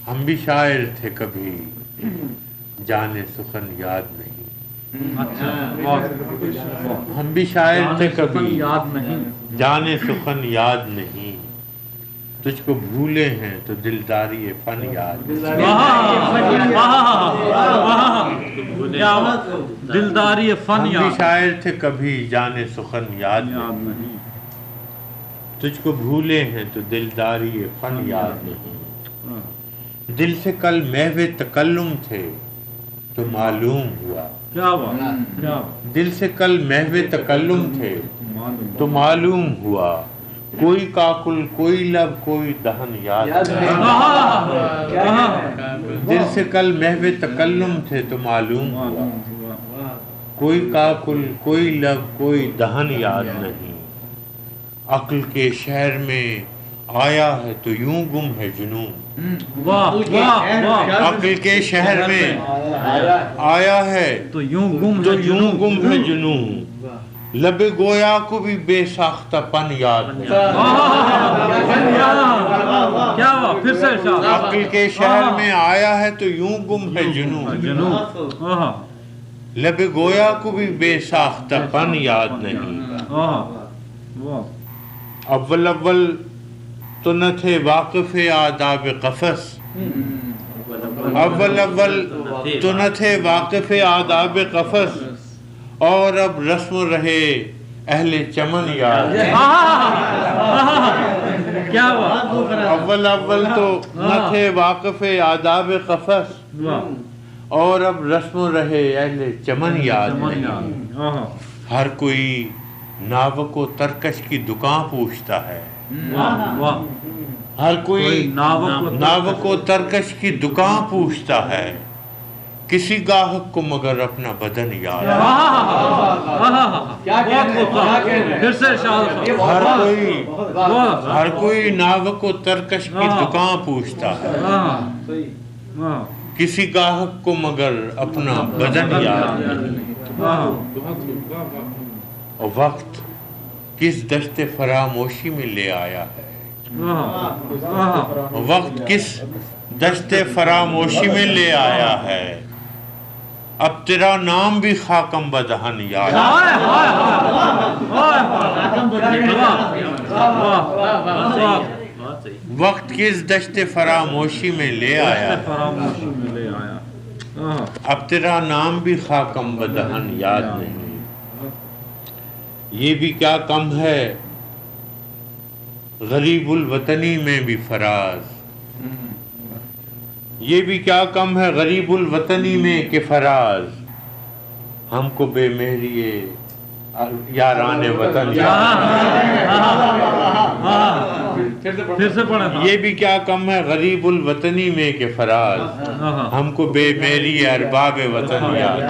ہم بھی شاعر تھے کبھی جانے سخن یاد نہیں. ہم بھی شاعر تھے کبھی جانے سخن یاد نہیں. تجھ کو بھولے ہیں تو دلداری فن یاد نہیں. دلداری فن ہم بھی شاعر تھے کبھی جانے سخن یاد نہیں. تجھ کو بھولے ہیں تو دلداری فن یاد نہیں. دل سے کل محو تکلم تھے تو معلوم ہوا. دل سے کل محو تکلم تھے تو معلوم ہوا. کوئی کاکل کوئی لب کوئی دہن یاد نہیں. دل سے کل محو تکلم تھے تو معلوم ہوا. کوئی کاکل کوئی لب کوئی دہن یاد نہیں. عقل کے شہر میں آیا ہے تو یوں گم ہے جنون. عقل کے شہر میں آیا ہے تو یوں گم ہے جنون. لب گویا کو بھی بے ساختہ پن یاد نہیں. عقل کے شہر میں آیا ہے تو یوں گم ہے جنون. لب گویا کو بھی بے ساختہ پن یاد نہیں. اول اول تو نہ تھے واقف آداب قفس. اول اول تو نہ تھے واقف آداب قفس. اور اب رسم رہے اہل چمن یاد. اول اول تو نہ تھے واقف آداب قفس. اور اب رسم رہے اہل چمن یاد نہیں. ہر کوئی ناوک و ترکش کی دکان پوچھتا ہے. ہر کوئی ناوک و ترکش کی دکان پوچھتا ہے. کسی گاہک کو مگر اپنا بدن یاد. ہر کوئی ناوک و ترکش کی دکان پوچھتا ہے. کسی گاہک کو مگر اپنا بدن یاد نہیں. اور وقت کس دشت فراموشی میں لے آیا ہے. وقت کس دشت فراموشی میں لے آیا ہے. اب تیرا نام بھی خاکم بدہن یاد ہے. وقت کس دشت فراموشی میں لے آیا ہے. اب تیرا نام بھی خاکم بدہن یاد نہیں. یہ بھی کیا کم ہے غریب الوطنی میں بھی فراز. یہ بھی کیا کم ہے غریب الوطنی میں کہ فراز. ہم کو بے مہریے یاران وطن یاد. یہ بھی کیا کم ہے غریب الوطنی میں کہ فراز. ہم کو بے مہری ارباب وطن یاد.